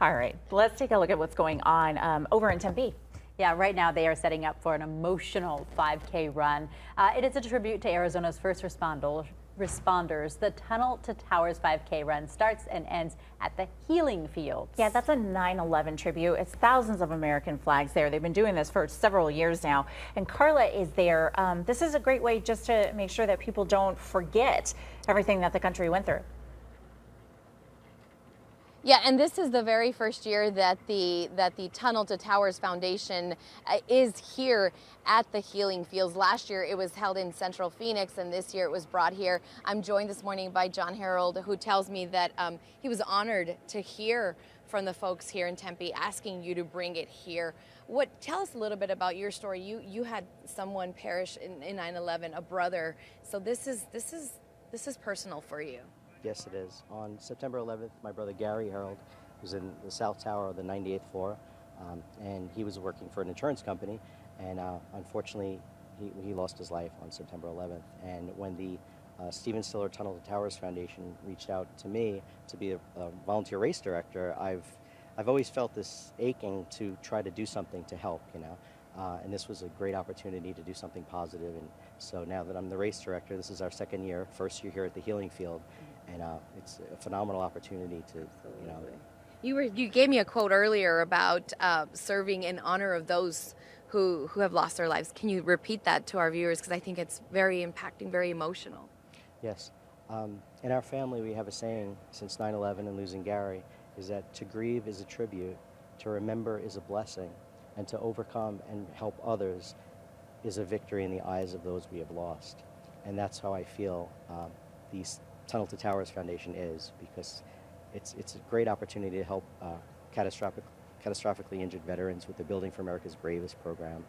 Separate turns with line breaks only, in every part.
All right, let's take a look at what's going on over in Tempe.
Yeah, right now they are setting up for an emotional 5K run. It is a tribute to Arizona's first responders. The Tunnel to Towers 5K run starts and ends at the Healing Fields.
Yeah, that's a 9/11 tribute. It's thousands of American flags there. They've been doing this for several years now. And Carla is there. This is a great way just to make sure that people don't forget everything that the country went through.
Yeah, and this is the very first year that the Tunnel to Towers Foundation is here at the Healing Fields. Last year it was held in Central Phoenix, and this year it was brought here. I'm joined this morning by John Harold, who tells me that he was honored to hear from the folks here in Tempe asking you to bring it here. Tell us a little bit about your story. You had someone perish in 9/11, a brother. So this is personal for you.
Yes, it is. On September 11th, my brother Gary Harold was in the South Tower of the 98th floor, and he was working for an insurance company, and unfortunately, he lost his life on September 11th. And when the Stephen Siller Tunnel to Towers Foundation reached out to me to be a volunteer race director, I've always felt this aching to try to do something to help, and this was a great opportunity to do something positive. And so now that I'm the race director, this is our second year, first year here at the Healing Field, and it's a phenomenal opportunity to,
You gave me a quote earlier about serving in honor of those who have lost their lives. Can you repeat that to our viewers? Because I think it's very impacting, very emotional.
Yes. In our family, we have a saying since 9/11 and losing Gary, is that to grieve is a tribute, to remember is a blessing, and to overcome and help others is a victory in the eyes of those we have lost. And that's how I feel the Tunnel to Towers Foundation is, because it's a great opportunity to help catastrophically injured veterans with the Building for America's Bravest program.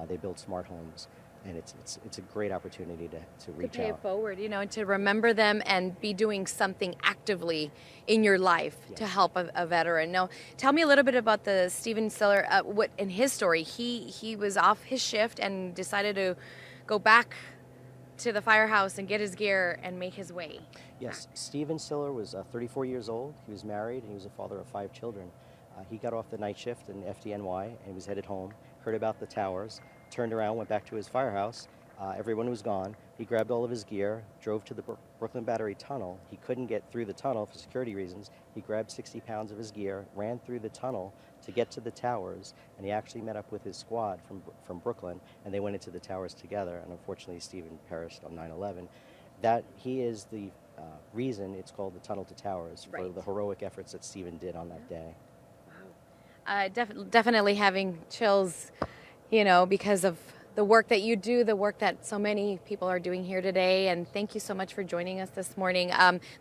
They build smart homes, and it's a great opportunity to reach
to pay
out.
it forward, and to remember them and be doing something actively in your life to help a veteran. Now, tell me a little bit about the Stephen Siller, what in his story, he was off his shift and decided to go back to the firehouse and get his gear and make his way.
Yes, Stephen Siller was 34 years old. He was married, and he was a father of 5 children. He got off the night shift in FDNY and was headed home, heard about the towers, turned around, went back to his firehouse. Everyone was gone. He grabbed all of his gear, drove to the Brooklyn Battery Tunnel. He couldn't get through the tunnel for security reasons. He grabbed 60 pounds of his gear, ran through the tunnel to get to the towers, and he actually met up with his squad from Brooklyn, and they went into the towers together. And unfortunately, Stephen perished on 9/11. That he is the reason it's called the Tunnel to Towers, for the heroic efforts that Stephen did on that day.
Wow. Definitely having chills, because of the work that you do, the work that so many people are doing here today. And thank you so much for joining us this morning.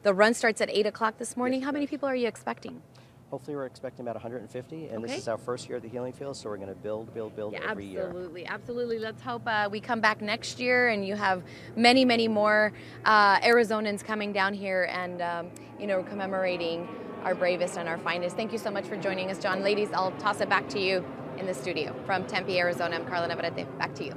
The run starts at 8 o'clock this morning.
Yes,
How many people are you expecting?
Hopefully we're expecting about 150, and this is our first year at the Healing Field, so we're going to build every year.
Absolutely. Let's hope we come back next year and you have many, many more Arizonans coming down here and, commemorating our bravest and our finest. Thank you so much for joining us, John. Ladies, I'll toss it back to you in the studio. From Tempe, Arizona, I'm Carla Navarrete. Back to you.